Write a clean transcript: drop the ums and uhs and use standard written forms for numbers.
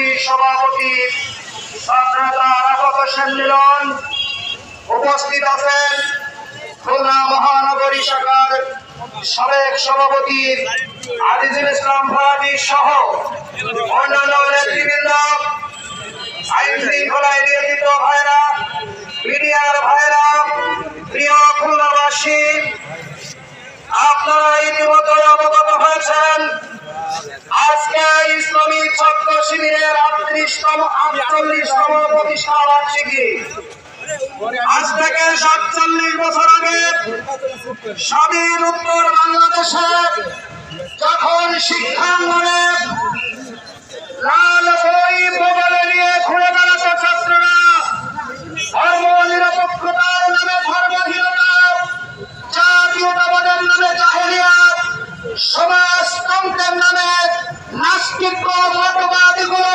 কমিটির সভাপতি ছাত্রনেতা আরাফাত হোসেন মিলন, উপস্থিত আছেন খুলনা মহানগরী শাখার সাবেক সভাপতি আজিজুল ইসলাম ফারাবী সহ অন্যান্য নেতৃবৃন্দ, আইন শৃঙ্খলায় নিয়োজিত ভাইরা, মিডিয়ার ভাইরা, প্রিয় খুলনাবাসী, আপনারা ইতিমধ্যে অবগত হয়েছেন আজকে ইসলামী ছাত্র শিবিরের 48তম প্রতিষ্ঠা বার্ষিকী। আজ থেকে 47 বছর আগে স্বাধীন উত্তর বাংলাদেশে যখন শিক্ষাঙ্গনে লাল বই বগলে নিয়ে ঘুরে বেড়াতো ছাত্ররা, ধর্ম নিরপেক্ষতার নামে ধর্মহীনতা, জাতীয়তাবাদের নামে জাহেলিয়াত, সমাজতন্ত্রের নামে নাস্তিক্য মতবাদীগুলো